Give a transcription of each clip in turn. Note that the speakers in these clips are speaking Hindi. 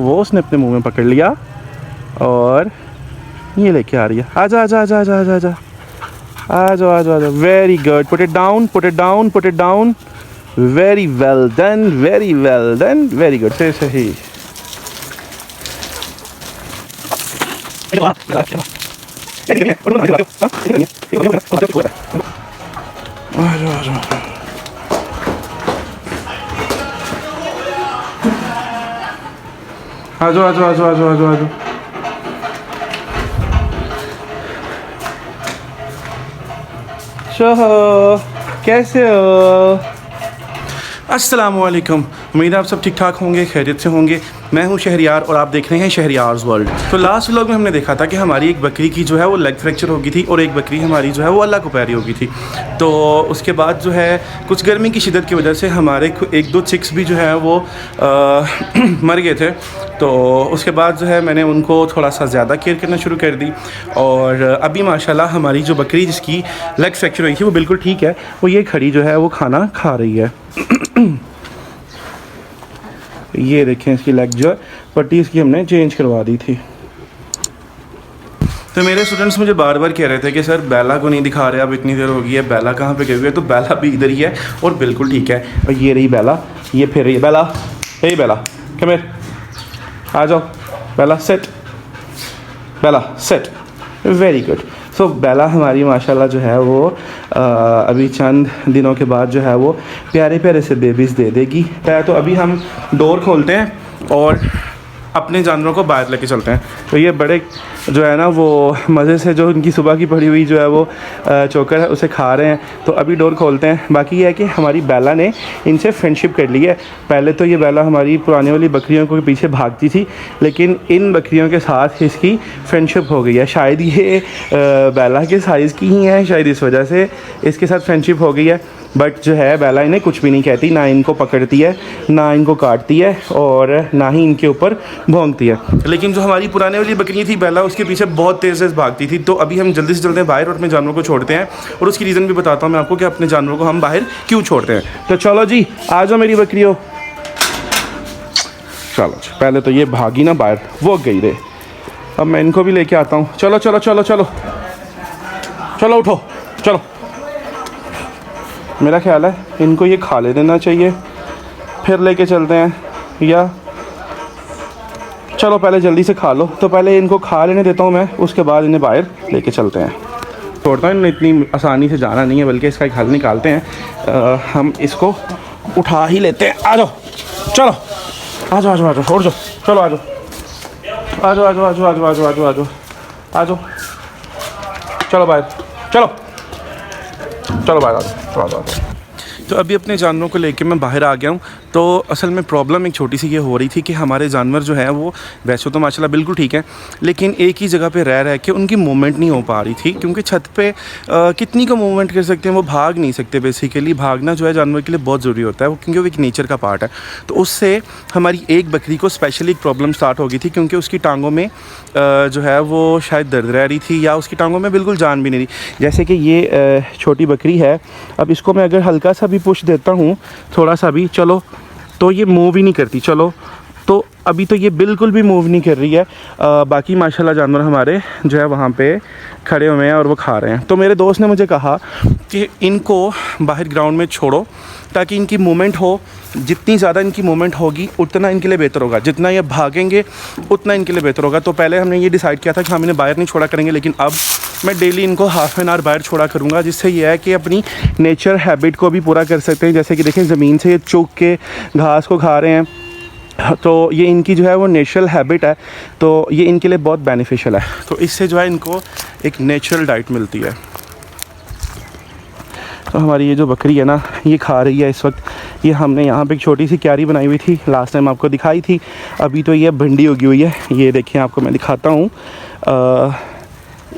वो उसने अपने मुंह में पकड़ लिया और ये लेके आ रही है। आजा आजा आजा आजा आजा आजा आ जाओ आ जाओ आ जाओ। Very good, put it down put it down put it down. Very well done very well done, very good. से सही। आ जाओ आ जाओ आ जाओ आ जाओ आ जाओ आ जाओ। कैसे हो? अस्सलामुअलैकुम। उम्मीद है आप सब ठीक ठाक होंगे, खैरियत से होंगे। मैं हूं शहरियार और आप देख रहे हैं शहरियार्स वर्ल्ड। तो लास्ट व्लॉग में हमने देखा था कि हमारी एक बकरी की जो है वो लेग फ्रैक्चर हो गई थी और एक बकरी हमारी जो है वो अल्लाह को प्यारी हो गई थी। तो उसके बाद जो है कुछ गर्मी की शिद्दत की वजह से हमारे एक दो चिक्स भी जो है वो मर गए थे। तो उसके बाद जो है मैंने उनको थोड़ा सा ज़्यादा केयर करना शुरू कर दी और अभी माशाल्लाह हमारी जो बकरी जिसकी लेग फ्रैक्चर हुई थी वो बिल्कुल ठीक है। वो ये खड़ी जो है वो खाना खा रही है। ये देखें इसकी लेग जो पट्टी इसकी हमने चेंज करवा दी थी। तो मेरे स्टूडेंट्स मुझे बार बार कह रहे थे कि सर बेला को नहीं दिखा रहे, अब इतनी देर हो गई है, बेला कहाँ पे गई हुई है? तो बेला भी इधर ही है और बिल्कुल ठीक है। और ये रही बेला, ये फिर रही है बेला। हे बेला कम हियर, आ जाओ Bela, sit Bela sit. Very good. So Bela हमारी माशाल्लाह जो है वो अभी चंद दिनों के बाद जो है वो प्यारे प्यारे से बेबीज़ दे देगी। तो अभी हम डोर खोलते हैं और अपने जानवरों को बाहर लेके चलते हैं। तो ये बड़े जो है ना वो मज़े से जो उनकी सुबह की पड़ी हुई जो है वो चोकर है उसे खा रहे हैं। तो अभी डोर खोलते हैं। बाकी ये है कि हमारी बेला ने इनसे फ्रेंडशिप कर ली है। पहले तो ये बेला हमारी पुरानी वाली बकरियों के पीछे भागती थी, लेकिन इन बकरियों के साथ इसकी फ्रेंडशिप हो गई है। शायद ये बेला के साइज़ की ही है, शायद इस वजह से इसके साथ फ्रेंडशिप हो गई है। बट जो है बेला इन्हें कुछ भी नहीं कहती, ना इनको पकड़ती है, ना इनको काटती है और ना ही इनके ऊपर भौंकती है। लेकिन जो हमारी पुराने वाली बकरी थी बेला, उसके पीछे बहुत तेज़ भागती थी। तो अभी हम जल्दी से जल्दी बाहर और अपने जानवरों को छोड़ते हैं और उसकी रीज़न भी बताता हूँ मैं आपको कि अपने जानवरों को हम बाहर क्यों छोड़ते हैं। तो चलो जी आ जाओ मेरी बकरियों, चलो। पहले तो ये भागी ना बाहर, वो गई रे। अब मैं इनको भी लेके आता हूँ। चलो चलो चलो चलो चलो उठो चलो। मेरा ख्याल है इनको ये खा ले देना चाहिए, फिर लेके चलते हैं। या चलो पहले जल्दी से खा लो। तो पहले इनको खा लेने देता हूँ मैं, उसके बाद इन्हें बाहर लेके चलते हैं। छोड़ता हूँ, इन्हें इतनी आसानी से जाना नहीं है, बल्कि इसका एक हल निकालते हैं। हम इसको उठा ही लेते हैं। आ जाओ चलो, आ जाओ आ जाओ आ जाओ, उठ जाओ, चलो आ जाओ आ जाओ आ जाओ आ जाओ आ जाओ आ जाओ आ जाओ आ जाओ आ जाओ, चलो बाहर चलो चलो बाहर आ जाओ आ जाओ। तो अभी अपने जानवरों को लेके मैं बाहर आ गया हूँ। तो असल में प्रॉब्लम एक छोटी सी ये हो रही थी कि हमारे जानवर जो हैं वो वैसे तो माशाल्लाह बिल्कुल ठीक है, लेकिन एक ही जगह पे रह के उनकी मूवमेंट नहीं हो पा रही थी। क्योंकि छत पे कितनी का मूवमेंट कर सकते हैं, वो भाग नहीं सकते। बेसिकली भागना जो है जानवर के लिए बहुत ज़रूरी होता है, वो क्योंकि वो एक नेचर का पार्ट है। तो उससे हमारी एक बकरी को स्पेशली एक प्रॉब्लम स्टार्ट हो गई थी, क्योंकि उसकी टांगों में जो है वो शायद दर्द रह रही थी या उसकी टांगों में बिल्कुल जान भी नहीं रही। जैसे कि ये छोटी बकरी है, अब इसको मैं अगर हल्का सा भी पुश देता हूँ, थोड़ा सा भी, चलो, तो ये मूव ही नहीं करती। चलो, तो अभी तो ये बिल्कुल भी मूव नहीं कर रही है। बाकी माशाल्लाह जानवर हमारे जो है वहाँ पे खड़े हुए हैं और वो खा रहे हैं। तो मेरे दोस्त ने मुझे कहा कि इनको बाहर ग्राउंड में छोड़ो ताकि इनकी मूवमेंट हो। जितनी ज़्यादा इनकी मूवमेंट होगी उतना इनके लिए बेहतर होगा, जितना ये भागेंगे उतना इनके लिए बेहतर होगा। तो पहले हमने ये डिसाइड किया था कि हम इन्हें बाहर नहीं छोड़ा करेंगे, लेकिन अब मैं डेली इनको हाफ एन आवर बाहर छोड़ा करूँगा, जिससे ये है कि अपनी नेचर हैबिट को भी पूरा कर सकते हैं। जैसे कि देखें ज़मीन से ये चुग के घास को खा रहे हैं, तो ये इनकी जो है वो नेचुरल हैबिट है। तो ये इनके लिए बहुत बेनिफिशियल है। तो इससे जो है इनको एक नेचुरल डाइट मिलती है। तो हमारी ये जो बकरी है ना, ये खा रही है इस वक्त। ये हमने यहाँ पे एक छोटी सी क्यारी बनाई हुई थी, लास्ट टाइम आपको दिखाई थी। अभी तो ये भिंडी उगी हुई है। ये देखें, आपको मैं दिखाता हूँ।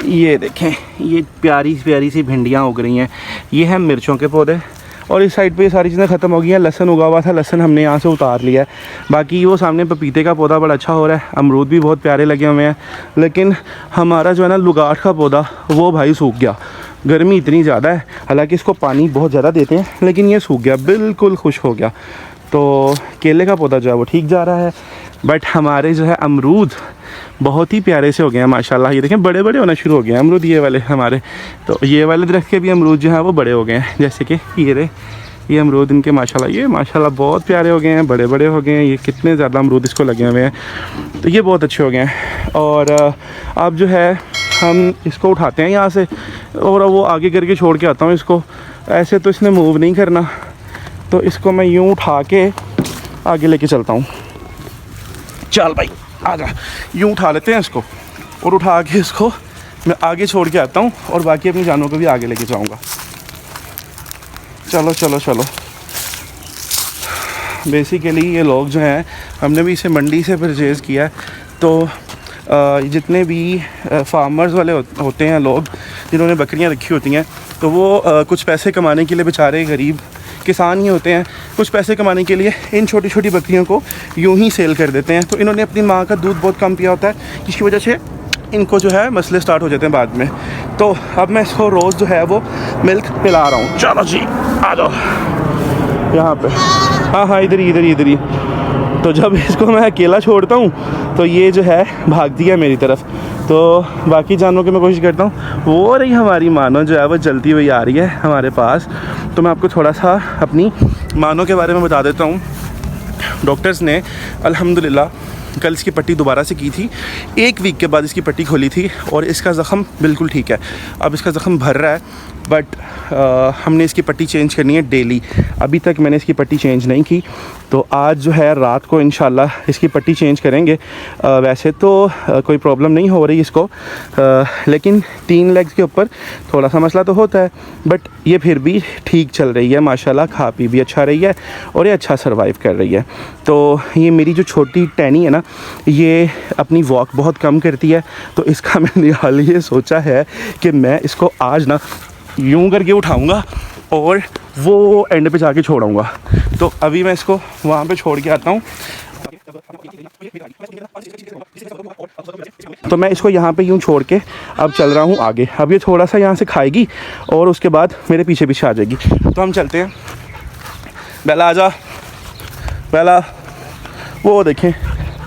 ये देखें, ये प्यारी प्यारी सी भिंडियाँ उग रही हैं। ये हैं मिर्चों के पौधे और इस साइड पे ये सारी चीज़ें ख़त्म हो गई हैं। लहसन उगा हुआ था, लहसन हमने यहाँ से उतार लिया है। बाकी वो सामने पपीते का पौधा बड़ा अच्छा हो रहा है, अमरूद भी बहुत प्यारे लगे हुए हैं। लेकिन हमारा जो है ना लुगाट का पौधा, वो भाई सूख गया। गर्मी इतनी ज़्यादा है, हालांकि इसको पानी बहुत ज़्यादा देते हैं, लेकिन ये सूख गया, बिल्कुल खुश हो गया। तो केले का पौधा जो है वो ठीक जा रहा है। बट हमारे जो है अमरूद बहुत ही प्यारे से हो गए हैं माशाल्लाह। ये देखें बड़े बड़े होना शुरू हो गए हैं अमरूद ये वाले हमारे। तो ये वाले दरख्त के भी अमरूद जो है वो बड़े हो गए हैं, जैसे कि ये अमरूद इनके माशाल्लाह बहुत प्यारे हो गए हैं, बड़े बड़े हो गए हैं। ये कितने ज़्यादा अमरूद इसको लगे हुए हैं, तो ये बहुत अच्छे हो गए हैं। और अब जो है हम इसको उठाते हैं यहाँ से और वो आगे करके छोड़ के आता हूँ इसको। ऐसे तो इसने मूव नहीं करना, तो इसको मैं यूँ उठा के आगे लेके चलता हूँ। चल भाई आजा, यूँ उठा लेते हैं इसको और उठा के इसको मैं आगे छोड़ के आता हूँ और बाकी अपनी जानों को भी आगे लेके जाऊँगा। चलो चलो चलो। बेसिकली ये लोग जो हैं, हमने भी इसे मंडी से परचेज़ किया है। तो जितने भी फार्मर्स वाले होते हैं लोग जिन्होंने बकरियां रखी होती हैं, तो वो कुछ पैसे कमाने के लिए बेचारे गरीब किसान ही होते हैं, कुछ पैसे कमाने के लिए इन छोटी छोटी बकरियों को यूं ही सेल कर देते हैं। तो इन्होंने अपनी माँ का दूध बहुत कम पिया होता है, जिसकी वजह से इनको जो है मसले स्टार्ट हो जाते हैं बाद में। तो अब मैं इसको रोज़ जो है वो मिल्क पिला रहा हूँ। चलो जी आ जाओ यहाँ पे। हाँ इधर ही। तो जब इसको मैं अकेला छोड़ता हूँ तो ये जो है भागती है मेरी तरफ। तो बाकी जानवरों की मैं कोशिश करता हूँ, वो रही हमारी मानो जो है वो चलती हुई आ रही है हमारे पास। तो मैं आपको थोड़ा सा अपनी मानो के बारे में बता देता हूँ। डॉक्टर्स ने अल्हम्दुलिल्लाह कल इसकी पट्टी दोबारा से की थी, 1 वीक के बाद इसकी पट्टी खोली थी और इसका ज़ख़म बिल्कुल ठीक है। अब इसका ज़ख़म भर रहा है, बट हमने इसकी पट्टी चेंज करनी है डेली। अभी तक मैंने इसकी पट्टी चेंज नहीं की, तो आज जो है रात को इंशाल्लाह इसकी पट्टी चेंज करेंगे। वैसे तो कोई प्रॉब्लम नहीं हो रही इसको, लेकिन 3 लेग्स के ऊपर थोड़ा सा मसला तो होता है, बट ये फिर भी ठीक चल रही है माशाल्लाह। खा पी भी अच्छा रही है और ये अच्छा सर्वाइव कर रही है। तो ये मेरी जो छोटी टैनी है ना, ये अपनी वॉक बहुत कम करती है। तो इसका मैंने हाल ये सोचा है कि मैं इसको आज ना यूं करके उठाऊंगा और वो एंड पे जाके छोड़ूंगा। तो अभी मैं इसको वहाँ पे छोड़ के आता हूँ। तो मैं इसको यहाँ पे यूं छोड़ के अब चल रहा हूँ आगे। अब ये थोड़ा सा यहाँ से खाएगी और उसके बाद मेरे पीछे पीछे आ जाएगी। तो हम चलते हैं। बेला आजा, बेला। वो देखें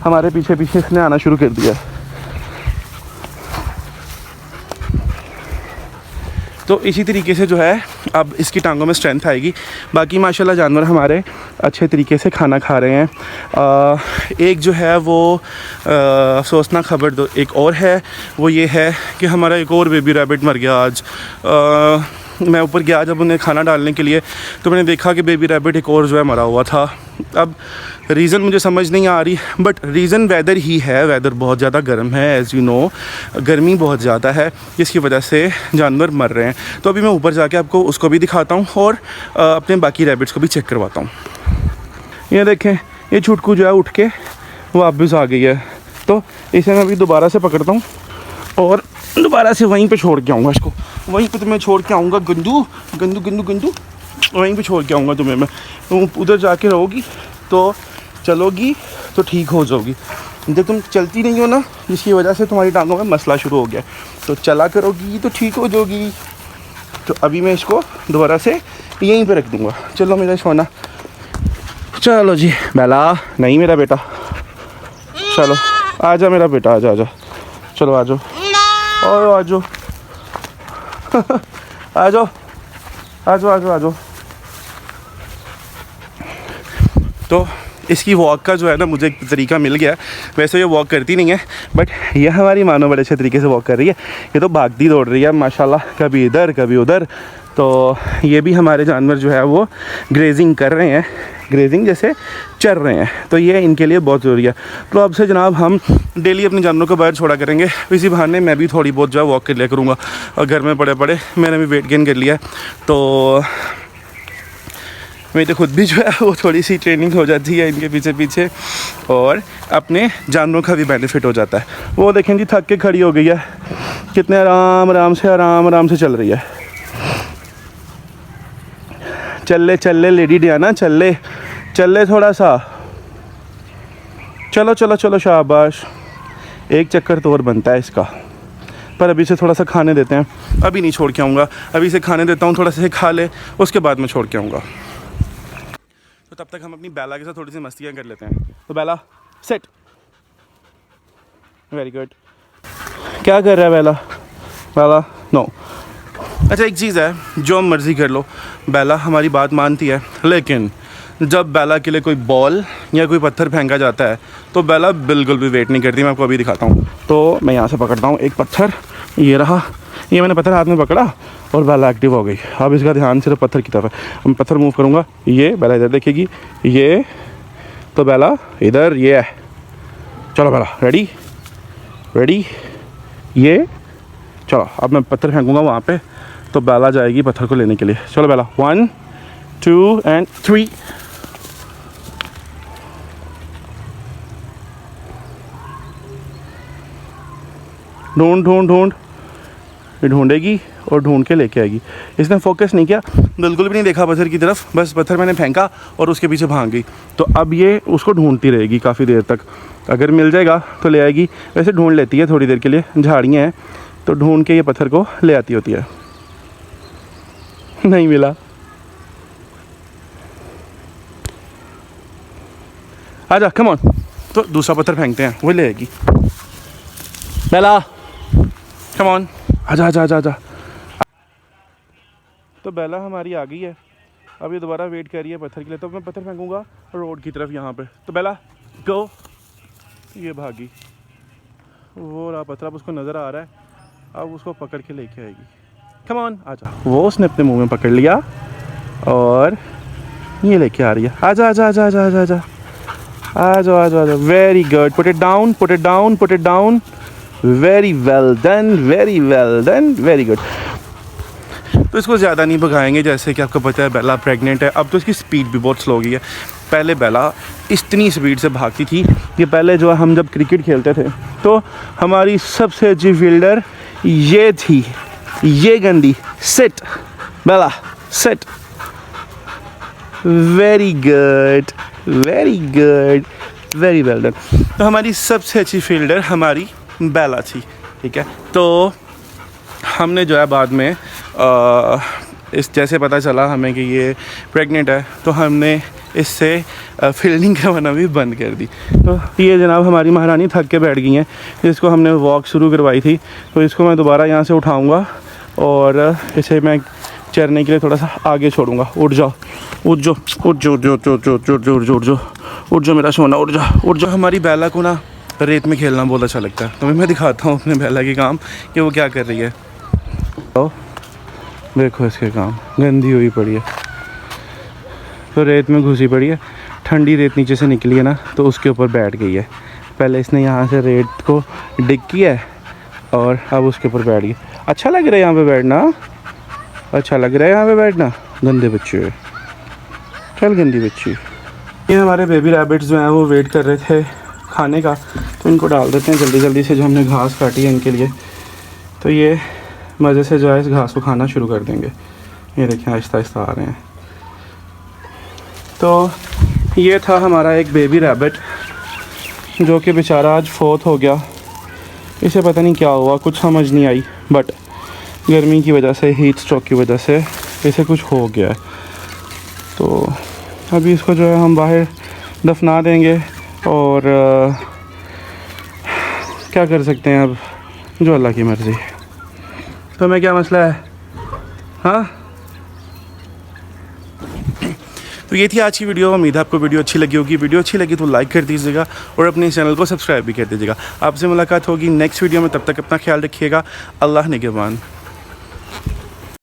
हमारे पीछे पीछे इसने आना शुरू कर दिया। तो इसी तरीके से जो है अब इसकी टांगों में स्ट्रेंथ आएगी। बाकी माशाल्लाह जानवर हमारे अच्छे तरीके से खाना खा रहे हैं। एक जो है वो अफसोसनाक खबर दो एक और है, वो ये है कि हमारा एक और बेबी रैबिट मर गया आज। मैं ऊपर गया जब उन्हें खाना डालने के लिए, तो मैंने देखा कि बेबी रैबिट एक और जो है मरा हुआ था। अब रीज़न मुझे समझ नहीं आ रही, बट रीज़न वेदर ही है। वेदर बहुत ज़्यादा गर्म है, एज़ यू नो, गर्मी बहुत ज़्यादा है, जिसकी वजह से जानवर मर रहे हैं। तो अभी मैं ऊपर जाके आपको उसको भी दिखाता हूँ और अपने बाकी रैबिट्स को भी चेक करवाता हूँ। ये देखें, ये छुटकू जो है उठ के वापस आ गई है। तो इसे मैं अभी दोबारा से पकड़ता हूँ और दोबारा से वहीं पे छोड़ के आऊँगा इसको। वहीं पे तुम्हें छोड़ के आऊँगा, गंदू गंदू गंदू गंदू, वहीं पे छोड़ के आऊँगा तुम्हें मैं। तुम उधर जाके रहोगी तो चलोगी तो ठीक हो जाओगी। जब तुम चलती नहीं हो ना, जिसकी वजह से तुम्हारी टांगों में मसला शुरू हो गया, तो चला करोगी तो ठीक हो जाओगी। तो अभी मैं इसको दोबारा से यहीं पे रख दूँगा। चलो मेरा सोना, चलो जी। बेला नहीं मेरा बेटा, चलो आजा मेरा बेटा, आजा आजा, चलो आ जाओ और आ जाओ आ जाओ आ जाओ आ जाओ आ जाओ। तो इसकी वॉक का जो है ना मुझे एक तरीका मिल गया। वैसे ये वॉक करती नहीं है, बट ये हमारी मानो बड़े अच्छे तरीके से वॉक कर रही है। ये तो भागती दौड़ रही है माशाल्लाह, कभी इधर कभी उधर। तो ये भी हमारे जानवर जो है वो ग्रेजिंग कर रहे हैं, ग्रेजिंग जैसे चर रहे हैं। तो ये इनके लिए बहुत ज़रूरी है। तो अब से जनाब हम डेली अपने जानवरों को बाहर छोड़ा करेंगे। इसी बहाने मैं भी थोड़ी बहुत जो है वॉक कर लिया करूँगा। और घर में पड़े पड़े मैंने भी वेट गेन कर लिया, तो मेरी तो खुद भी जो है वो थोड़ी सी ट्रेनिंग हो जाती है इनके पीछे पीछे, और अपने जानवरों का भी बेनिफिट हो जाता है। वो देखें जी थक के खड़ी हो गई है, कितने आराम आराम से चल रही है। चल ले लेडी डियाना, चल ले थोड़ा सा, चलो चलो चलो शाबाश। एक चक्कर तो और बनता है इसका, पर अभी से थोड़ा सा खाने देते हैं। अभी नहीं छोड़ के आऊँगा, अभी से खाने देता हूँ, थोड़ा सा खा ले, उसके बाद मैं छोड़ के आऊँगा। तो तब तक हम अपनी बेला के साथ थोड़ी सी मस्तियाँ कर लेते हैं। तो बेला सेट, वेरी गुड। क्या कर रहा है बेला? बेला नो। अच्छा एक चीज़ है, जो मर्ज़ी कर लो, बेला हमारी बात मानती है, लेकिन जब बेला के लिए कोई बॉल या कोई पत्थर फेंका जाता है तो बेला बिल्कुल भी वेट नहीं करती। मैं आपको अभी दिखाता हूँ। तो मैं यहाँ से पकड़ता हूँ एक पत्थर, ये रहा, ये मैंने पत्थर हाथ में पकड़ा और बेला एक्टिव हो गई। अब इसका ध्यान सिर्फ पत्थर की तरफ है। मैं पत्थर मूव करूँगा, ये बेला इधर देखेगी, ये तो बेला इधर, ये है। चलो बेला रेडी रेडी, ये चलो। अब मैं पत्थर फेंकूँगा वहाँ पे तो बेला जाएगी पत्थर को लेने के लिए। चलो बेला 1 2 and 3। ढूंढ ढूंढ ढूंढ, ये ढूंढेगी और ढूंढ के लेके आएगी। इसने फोकस नहीं किया, बिल्कुल भी नहीं देखा पत्थर की तरफ, बस पत्थर मैंने फेंका और उसके पीछे भाग गई। तो अब ये उसको ढूंढती रहेगी काफ़ी देर तक, अगर मिल जाएगा तो ले आएगी। वैसे ढूंढ लेती है थोड़ी देर के लिए, झाड़ियाँ हैं तो ढूंढ के ये पत्थर को ले आती होती है। नहीं मिला, आजा कम ऑन। तो दूसरा पत्थर फेंकते हैं, वो ले आएगी। बेला कम ऑन, आजा आजा आजा आजा। तो बेला हमारी आ गई है। अब ये दोबारा वेट कर रही है पत्थर के लिए। तो मैं पत्थर फेंकूंगा रोड की तरफ यहाँ पे। तो बेला गो, ये भागी, वो रहा पत्थर, अब उसको नज़र आ रहा है, अब उसको पकड़ के लेके आएगी। कम ऑन आजा। वो उसने अपने मुंह में पकड़ लिया और ये लेके आ रही है। आजा आजा आजा आजा आजा आजा आ जाओ आ जाओ आ जाओ। Very good, put it down put it down put it down. Very well done very well done, very good. तो इसको ज़्यादा नहीं भगाएंगे, जैसे कि आपको पता है बेला प्रेग्नेंट है। अब तो इसकी स्पीड भी बहुत स्लो हो गई है। पहले बेला इतनी स्पीड से भागती थी कि पहले जो हम जब क्रिकेट खेलते थे तो हमारी सबसे अच्छी फील्डर ये थी, ये गंदी। Sit Bela sit. Very good very good, very well done. तो हमारी सबसे अच्छी फील्डर हमारी बेला थी, ठीक है। तो हमने जो है बाद में इस जैसे पता चला हमें कि ये प्रेग्नेंट है तो हमने इससे फील्डिंग करवाना भी बंद कर दी। तो ये जनाब हमारी महारानी थक के बैठ गई हैं। इसको हमने वॉक शुरू करवाई थी, तो इसको मैं दोबारा यहाँ से उठाऊँगा और इसे मैं चरने के लिए थोड़ा सा आगे छोड़ूंगा। उठ जाओ उठ जाओ उठ जाओ उठ जाओ उठ जाओ उठ जाओ उठ जाओ उठ जाओ मेरा सोना, उठ जाओ उठ जाओ। हमारी बेला को ना रेत में खेलना बहुत अच्छा लगता है, तो मैं दिखाता हूँ अपने बेला के काम कि वो क्या कर रही है। तो देखो इसके काम, गंदी हुई पड़ी है तो रेत में घुसी पड़ी है। ठंडी रेत नीचे से निकली है ना, तो उसके ऊपर बैठ गई है। पहले इसने यहाँ से रेत को डिग किया है और अब उसके ऊपर बैठ गई। अच्छा लग रहा है यहाँ पे बैठना, अच्छा लग रहा है यहाँ पे बैठना। गंदे बच्चे, चल गंदी बच्ची। ये हमारे बेबी रैबिट्स जो हैं वो वेट कर रहे थे खाने का, तो इनको डाल देते हैं जल्दी जल्दी से जो हमने घास काटी है इनके लिए। तो ये मज़े से जो है इस घास को खाना शुरू कर देंगे। ये देखें आहिस्ता आहिस्ता आ रहे हैं। तो ये था हमारा एक बेबी रैबिट जो कि बेचारा आज फोत हो गया। इसे पता नहीं क्या हुआ, कुछ समझ नहीं आई, बट गर्मी की वजह से, हीट स्ट्रोक की वजह से इसे कुछ हो गया है। तो अभी इसको जो है हम बाहर दफना देंगे और क्या कर सकते हैं अब, जो अल्लाह की मर्ज़ी। तो मैं क्या मसला है, हाँ। तो ये थी आज की वीडियो। उम्मीद है आपको वीडियो अच्छी लगी होगी। वीडियो अच्छी लगी तो लाइक कर दीजिएगा और अपने चैनल को सब्सक्राइब भी कर दीजिएगा। आपसे मुलाकात होगी नेक्स्ट वीडियो में, तब तक अपना ख्याल रखिएगा। अल्लाह निगहबान।